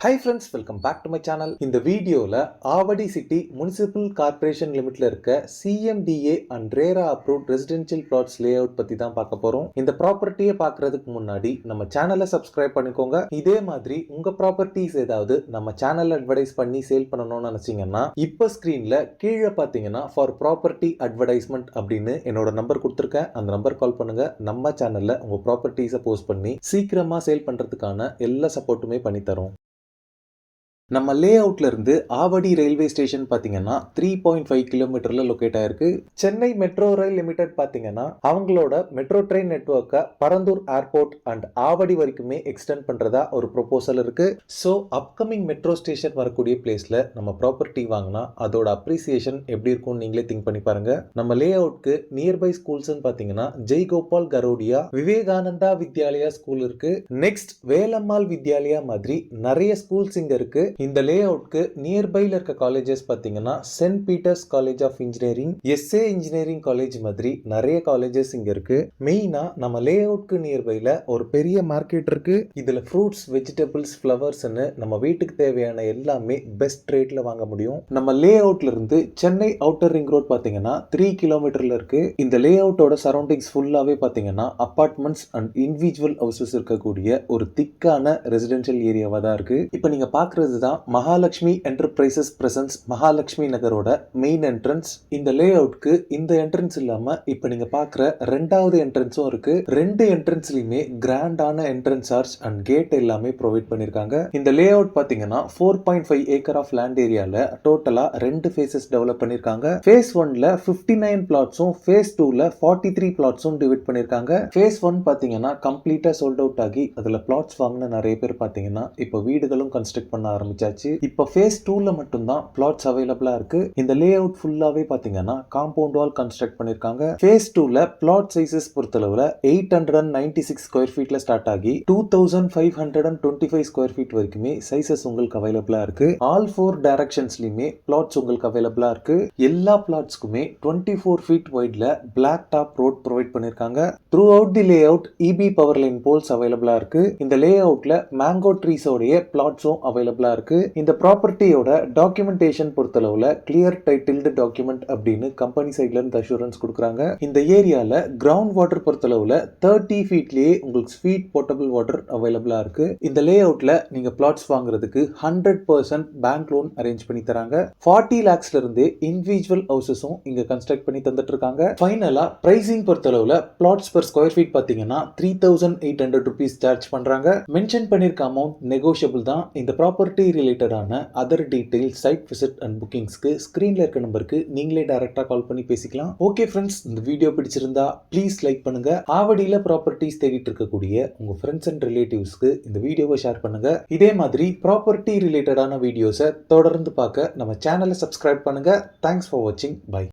Hi friends, welcome back to my channel. இந்த வீடியோவில் Avadi city municipal corporation லிமிட்ல இருக்க CMDA and RERA approved residential plots layout பற்றி தான் பார்க்க போகிறோம். இந்த ப்ராப்பர்ட்டியை பார்க்கறதுக்கு முன்னாடி நம்ம சேனலை சப்ஸ்கிரைப் பண்ணிக்கோங்க. இதே மாதிரி உங்கள் ப்ராப்பர்ட்டிஸ் ஏதாவது நம்ம சேனல் அட்வர்டைஸ் பண்ணி சேல் பண்ணணும்னு நினச்சிங்கன்னா இப்போ ஸ்க்ரீனில் கீழே பார்த்தீங்கன்னா ஃபார் ப்ராப்பர்ட்டி அட்வர்டைஸ்மெண்ட் அப்படின்னு என்னோட நம்பர் கொடுத்துருக்கேன். அந்த நம்பர் கால் பண்ணுங்கள். நம்ம சேனலில் உங்கள் ப்ராப்பர்ட்டிஸை போஸ்ட் பண்ணி சீக்கிரமாக சேல் பண்ணுறதுக்கான எல்லா சப்போர்ட்டுமே பண்ணித்தரோம். நம்ம லே அவுட்ல இருந்து ஆவடி ரயில்வே ஸ்டேஷன் பார்த்தீங்கன்னா 3.5 கிலோமீட்டர்ல லொக்கேட் ஆயிருக்கு. சென்னை மெட்ரோ ரயில் லிமிடெட் பார்த்தீங்கன்னா அவங்களோட மெட்ரோ ட்ரெயின் நெட்வொர்க்கை பரந்தூர் ஏர்போர்ட் அண்ட் ஆவடி வரைக்குமே எக்ஸ்டெண்ட் பண்றதா ஒரு ப்ரொபோசல் இருக்கு. ஸோ அப்கமிங் மெட்ரோ ஸ்டேஷன் வரக்கூடிய பிளேஸ்ல நம்ம ப்ராப்பர்ட்டி வாங்கினா அதோட அப்ரிசியேஷன் எப்படி இருக்கும்னு நீங்களே திங்க் பண்ணி பாருங்க. நம்ம லே அவுட்க்கு நியர்பை ஸ்கூல்ஸ் பார்த்தீங்கன்னா ஜெய்கோபால் கரோடியா, விவேகானந்தா வித்யாலயா ஸ்கூல் இருக்கு. நெக்ஸ்ட் வேலம்மாள் வித்யாலயா மாதிரி நிறைய ஸ்கூல்ஸ் இங்க இருக்கு. இந்த லே அவுட்க்கு நியர்பைல இருக்க காலேஜஸ் பார்த்தீங்கன்னா Saint Peter's College of Engineering, SA Engineering College மாதிரி நிறைய காலேஜஸ் இங்க இருக்கு. மெயினா நம்ம லே அவுட்க்கு நியர்பைல ஒரு பெரிய மார்க்கெட் இருக்கு. இதுல ஃப்ரூட்ஸ், வெஜிடபிள்ஸ், ஃப்ளவர்ஸ்னு நம்ம வீட்டுக்கு தேவையான எல்லாமே பெஸ்ட் ரேட்ல வாங்க முடியும். நம்ம லே அவுட்ல இருந்து சென்னை அவுட்டர் ரிங் ரோட் பார்த்தீங்கன்னா 3 கிலோமீட்டர்ல இருக்கு. இந்த லே அவுட்டோட சரௌண்டிங்ஸ் ஃபுல்லாவே பார்த்தீங்கன்னா அபார்ட்மெண்ட்ஸ் அண்ட் இண்டிவிஜுவல் ஹவுசஸ் இருக்கக்கூடிய ஒரு திக்கான ரெசிடென்ஷியல் ஏரியாவா தான் இருக்கு. இப்போ நீங்க பாக்குறது மகாலட்சுமி என்டர்பிரைசஸ் பிரசன்ஸ் மகாலட்சுமி நகரோட மெயின் என்ட்ரன்ஸ். இந்த லே அவுட்க்கு இந்த என்ட்ரன்ஸ் இல்லாம இப்ப நீங்க பாக்குற ரெண்டாவது என்ட்ரன்ஸும் இருக்கு. ரெண்டு என்ட்ரன்ஸ்லயுமே கிராண்டான என்ட்ரன்ஸ் ஆர்ச் அண்ட் கேட் எல்லாமே ப்ரொவைட் பண்ணிருக்காங்க. இந்த லே அவுட் பாத்தீங்கன்னா 4.5 ஏக்கர் ஆஃப் லேண்ட் ஏரியால டோட்டலா ரெண்டு ஃபேசஸ் டெவலப் பண்ணிருக்காங்க. ஃபேஸ் 1ல 59 பிளாட்ஸும் ஃபேஸ் 2ல 43 பிளாட்ஸும் டிவைட் பண்ணிருக்காங்க. ஃபேஸ் 1 பாத்தீங்கன்னா கம்ப்ளீட்டா சோல்ட் அவுட் ஆகி அதுல பிளாட்ஸ் வாங்கின நிறைய பேர் பாத்தீங்கன்னா இப்ப வீடுகளும் கன்ஸ்ட்ரக்ட் பண்ண ஆரம்பிச்சாச்சு. இப்போ ஃபேஸ் 2ல மட்டும் தான் பிளாட்ஸ் அவைலபிளா இருக்கு. இந்த லே அவுட் ஃபுல்லாவே பாத்தீங்கன்னா காம்பவுண்ட் வால் கன்ஸ்ட்ரக்ட் பண்ணிருக்காங்க. ஃபேஸ் 2ல பிளாட் சைஸஸ் பொறுத்தளவுல 896 ஸ்கொயர் ஃபீட்ல ஸ்டார்ட் ஆகி 2525 ஸ்கொயர் ஃபீட் வரைக்குமே சைஸஸ் உங்களுக்கு அவைலபிளா இருக்கு. ஆல் 4 டைரக்ஷன்ஸ்லயுமே பிளாட்ஸ் உங்களுக்கு அவைலபிளா இருக்கு. எல்லா பிளாட்ஸ்க்குமே 24 ஃபீட் வைட்ல பிளாக் டாப் ரோட் ப்ரொவைட் பண்ணிருக்காங்க. Throughout the layout EB power line poles அவைலபிளா இருக்கு. இந்த லே அவுட்ல மேங்கோ ட்ரீஸோடைய பிளாட்ஸும் அவைலபிளா இருக்கு. இந்த ப்ராப்பர்ட்டியோட டாக்குமெண்டேஷன் பொறுத்தளவுல கிளியர் டைட்டில்டு டாக்குமெண்ட் அப்படின்னு கம்பெனி சைட்ல இருந்து அஷூரன்ஸ் கொடுக்குறாங்க. இந்த ஏரியால கிரவுண்ட் வாட்டர் பொறுத்தளவுல 30 ஃபீட்லயே உங்களுக்கு ஸ்வீட் போர்ட்டபிள் வாட்டர் அவைலபிளா இருக்கு. இந்த லே அவுட்ல நீங்க பிளாட்ஸ் வாங்குறதுக்கு 100% பேங்க் லோன் அரேஞ்ச் பண்ணி தராங்க. 40 lakhsல இருந்து இண்டிவிஜுவல் ஹவுசஸும் இங்க கன்ஸ்ட்ரக்ட் பண்ணி தந்துட்டு இருக்காங்க. ஃபைனலா பிரைசிங் பொறுத்தளவுல பிளாட்ஸ் per ஸ்கொயர் ஃபீட் பாத்தீங்கன்னா 3800 rupees சார்ஜ் பண்றாங்க. மென்ஷன் பண்ணிருக்க அமௌண்ட் நெகோஷியபிள் தான். இந்த ப்ராப்பர்ட்டி ரிலேட்டடான other detail, site visit and புக்கிங்ஸ்க்கு ஸ்கிரீன்ல இருக்க நம்பருக்கு நீங்களே டைரக்டா கால் பண்ணி பேசிக்கலாம். ஓகே ஃப்ரெண்ட்ஸ், இந்த வீடியோ பிடிச்சிருந்தா ப்ளீஸ் லைக் பண்ணுங்க. ஆவடியில ப்ராப்பர்ட்டிஸ் தேடிட்டு இருக்கக்கூடிய உங்க ஃப்ரெண்ட்ஸ் அண்ட் ரிலேட்டிவ்ஸ்க்கு இந்த வீடியோவை ஷேர் பண்ணுங்க. இதே மாதிரி ப்ராப்பர்ட்டி ரிலேட்டடான வீடியோஸை தொடர்ந்து பார்க்க நம்ம சேனலை சப்ஸ்கிரைப் பண்ணுங்க. தேங்க்ஸ் ஃபார் வாட்சிங். பை.